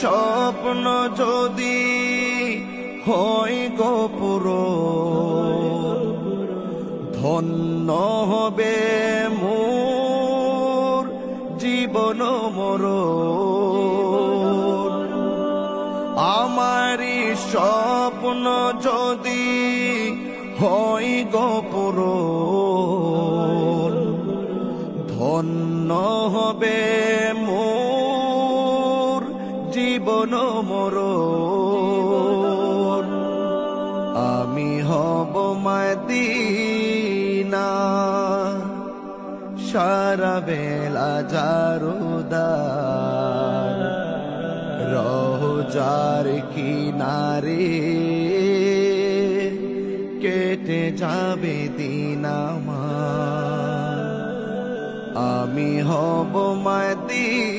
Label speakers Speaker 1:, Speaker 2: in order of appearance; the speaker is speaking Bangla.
Speaker 1: স্বপ্ন যদি হয় গো পূরণ, ধন্য হবে মোর জীবন মরণ। আমারি স্বপ্ন যদি হয় গো পূরণ, ধন্য হবে মোর জীবন মরণ। আমি হব মদিনা সারা বেলা জারুদার, রোজার কিনারে কেটে যাবে দিন আমার। আমি হব মদিনা